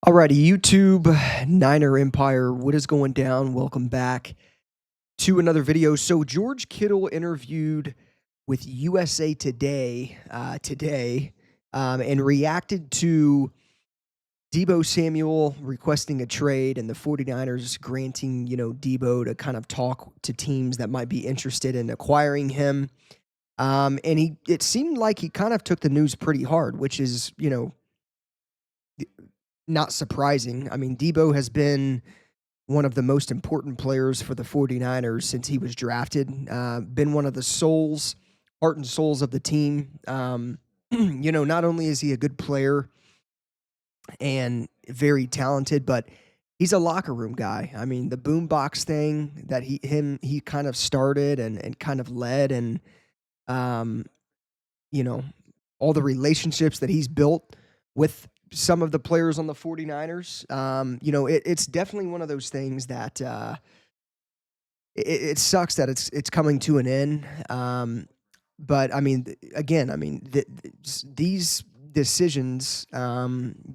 Alrighty, YouTube, Niner Empire, what is going down? Welcome back to another video. So George Kittle interviewed with USA today, and reacted to Deebo Samuel requesting a trade and the 49ers granting, Deebo to kind of talk to teams that might be interested in acquiring him. And it seemed like he kind of took the news pretty hard, which is, not surprising. I mean, Deebo has been one of the most important players for the 49ers since he was drafted, been one of the heart and souls of the team. Not only is he a good player and very talented, but he's a locker room guy. I mean, the boombox thing that he kind of started and kind of led, and um, you know, all the relationships that he's built with some of the players on the 49ers. It's definitely one of those things that it sucks that it's coming to an end. But I mean, again, I mean, these decisions,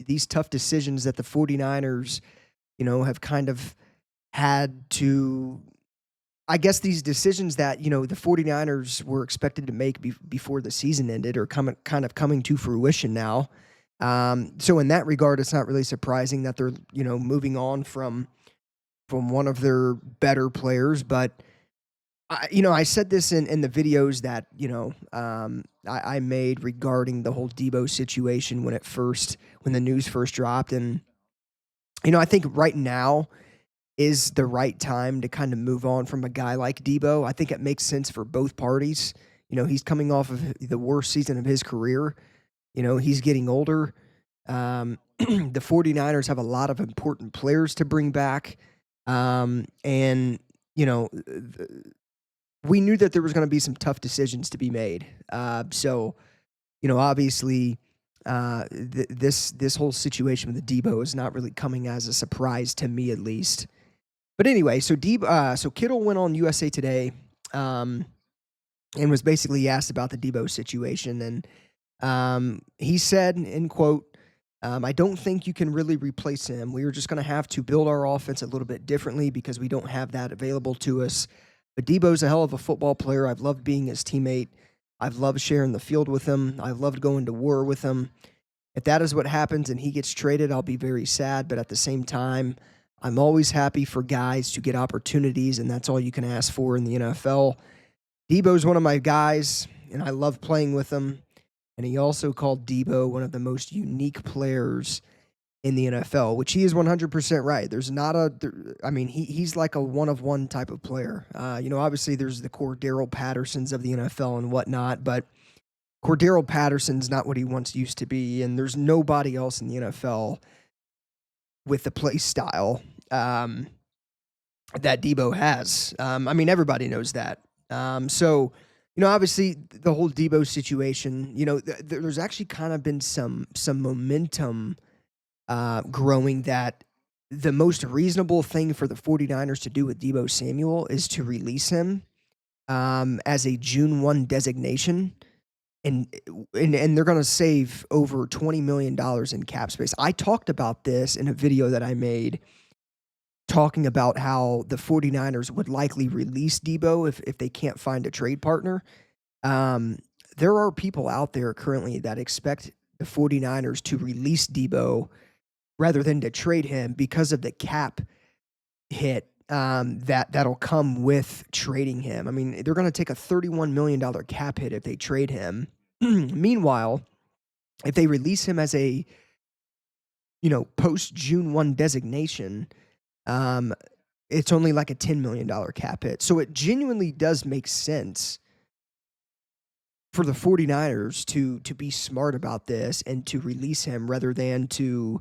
these tough decisions that the 49ers, have kind of had to, I guess these decisions that, the 49ers were expected to make before the season ended are kind of coming to fruition now. So in that regard, it's not really surprising that they're, moving on from one of their better players. But I said this in the videos that I made regarding the whole Deebo situation when the news first dropped, and I think right now is the right time to kind of move on from a guy like Deebo. I think it makes sense for both parties. He's coming off of the worst season of his career. He's getting older. The 49ers have a lot of important players to bring back. And, we knew that there was going to be some tough decisions to be made. So, obviously, this whole situation with the Deebo is not really coming as a surprise to me, at least. But anyway, so Kittle went on USA Today, and was basically asked about the Deebo situation, and he said, in quote, I don't think you can really replace him. We are just going to have to build our offense a little bit differently because we don't have that available to us. But Deebo's a hell of a football player. I've loved being his teammate. I've loved sharing the field with him. I've loved going to war with him. If that is what happens and he gets traded, I'll be very sad. But at the same time, I'm always happy for guys to get opportunities, and that's all you can ask for in the NFL. Deebo's one of my guys, and I love playing with him. And he also called Deebo one of the most unique players in the NFL, which he is 100% right. He's like a one-of-one type of player. Obviously there's the Cordero Pattersons of the NFL and whatnot, but Cordero Patterson's not what he once used to be, and there's nobody else in the NFL with the play style that Deebo has. Everybody knows that. Obviously the whole Deebo situation, there's actually kind of been some momentum growing that the most reasonable thing for the 49ers to do with Deebo Samuel is to release him as a June 1 designation. And they're going to save over $20 million in cap space. I talked about this in a video that I made, talking about how the 49ers would likely release Deebo if they can't find a trade partner. There are people out there currently that expect the 49ers to release Deebo rather than to trade him because of the cap hit that'll come with trading him. I mean, they're going to take a $31 million cap hit if they trade him. Meanwhile, if they release him as a post June 1 designation, it's only like a $10 million cap hit. So it genuinely does make sense for the 49ers to be smart about this and to release him rather than to,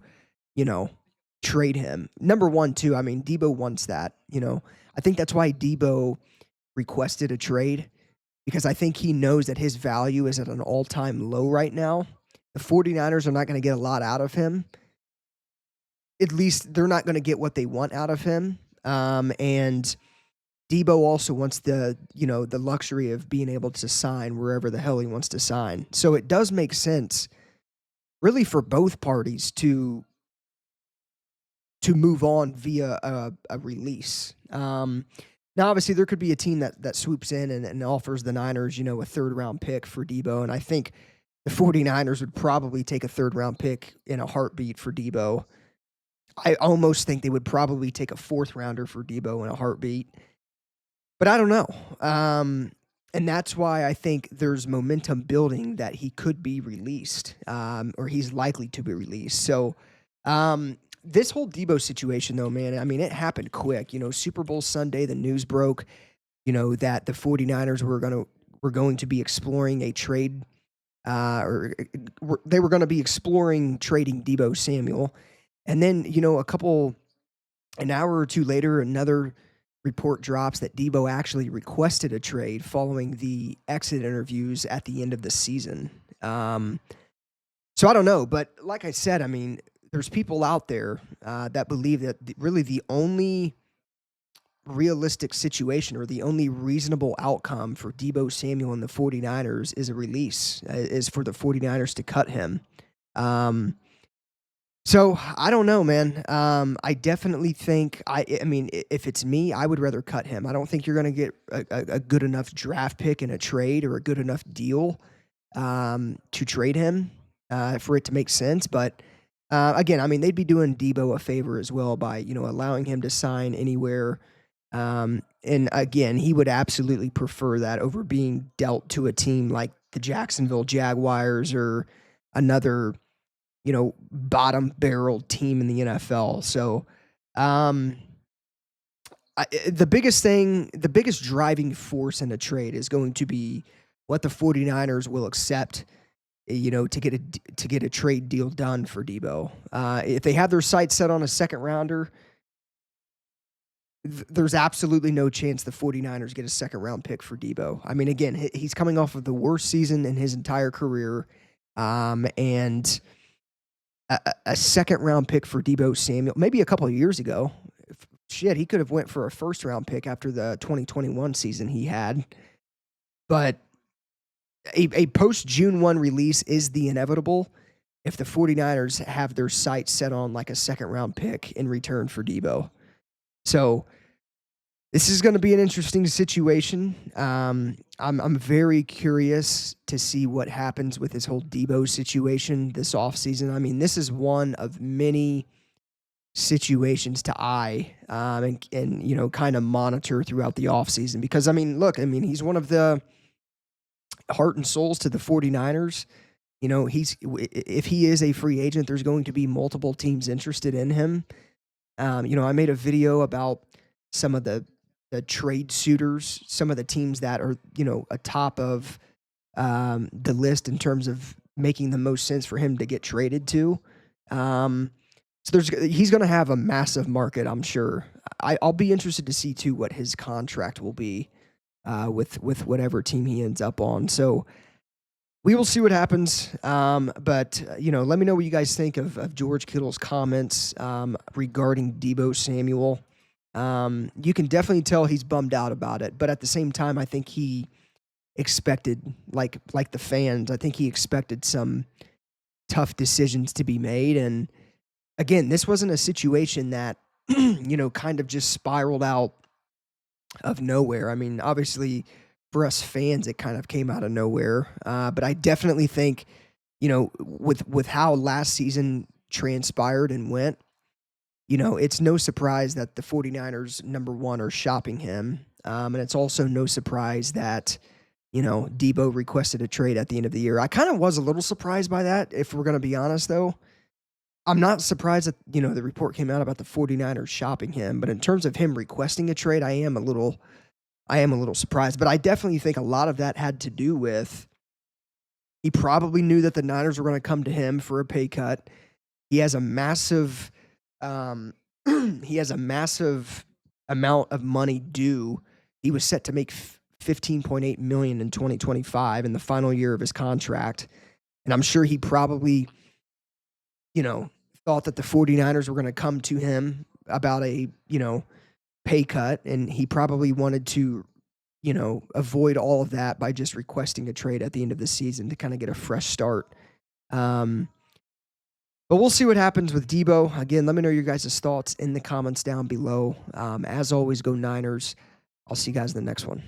trade him. Number one, too, Deebo wants that. I think that's why Deebo requested a trade, because I think he knows that his value is at an all-time low right now. The 49ers are not going to get a lot out of him. At least they're not going to get what they want out of him. And Deebo also wants the luxury of being able to sign wherever the hell he wants to sign. So it does make sense, really, for both parties to to move on via a release. Now, obviously, there could be a team that swoops in and offers the Niners, a third round pick for Deebo. And I think the 49ers would probably take a third round pick in a heartbeat for Deebo. I almost think they would probably take a fourth rounder for Deebo in a heartbeat. But I don't know. And that's why I think there's momentum building that he could be released, or he's likely to be released. So, this whole Deebo situation, though, man, I mean, it happened quick. Super Bowl Sunday, the news broke, that the 49ers were going to be exploring a trade, or they were going to be exploring trading Deebo Samuel. And then, an hour or two later, another report drops that Deebo actually requested a trade following the exit interviews at the end of the season. So I don't know, but like I said, I mean, there's people out there that believe that really the only realistic situation or the only reasonable outcome for Deebo Samuel and the 49ers is a release, is for the 49ers to cut him. So I don't know, man. I definitely think I mean, if it's me, I would rather cut him. I don't think you're going to get a good enough draft pick in a trade or a good enough deal to trade him for it to make sense. But again, I mean, they'd be doing Deebo a favor as well by allowing him to sign anywhere. And again, he would absolutely prefer that over being dealt to a team like the Jacksonville Jaguars or another bottom barrel team in the NFL. So, the biggest driving force in a trade is going to be what the 49ers will accept, to get a trade deal done for Deebo. If they have their sights set on a second rounder, there's absolutely no chance the 49ers get a second round pick for Deebo. I mean, again, he's coming off of the worst season in his entire career. And a second round pick for Deebo Samuel, maybe a couple of years ago. Shit, he could have went for a first round pick after the 2021 season he had. But a post June 1 release is the inevitable if the 49ers have their sights set on like a second round pick in return for Deebo. So this is going to be an interesting situation. I'm very curious to see what happens with this whole Deebo situation this offseason. I mean, this is one of many situations to eye and kind of monitor throughout the offseason. Because, I mean, look, he's one of the heart and souls to the 49ers. If he is a free agent, there's going to be multiple teams interested in him. I made a video about some of the trade suitors, some of the teams that are, atop of the list in terms of making the most sense for him to get traded to. So he's going to have a massive market, I'm sure. I'll be interested to see, too, what his contract will be with whatever team he ends up on. So we will see what happens. But let me know what you guys think of George Kittle's comments regarding Deebo Samuel. You can definitely tell he's bummed out about it, but at the same time, I think he expected, like the fans, I think he expected some tough decisions to be made. And again, this wasn't a situation that, kind of just spiraled out of nowhere. I mean, obviously for us fans, it kind of came out of nowhere. But I definitely think, with how last season transpired and went, it's no surprise that the 49ers, number one, are shopping him. And it's also no surprise that, Deebo requested a trade at the end of the year. I kind of was a little surprised by that, if we're going to be honest, though. I'm not surprised that, the report came out about the 49ers shopping him. But in terms of him requesting a trade, I am a little surprised. But I definitely think a lot of that had to do with he probably knew that the Niners were going to come to him for a pay cut. He has a massive amount of money due. He was set to make $15.8 million in 2025 in the final year of his contract. And I'm sure he probably, thought that the 49ers were going to come to him about a, pay cut. And he probably wanted to, avoid all of that by just requesting a trade at the end of the season to kind of get a fresh start. But But we'll see what happens with Deebo. Again, let me know your guys' thoughts in the comments down below. As always, go Niners. I'll see you guys in the next one.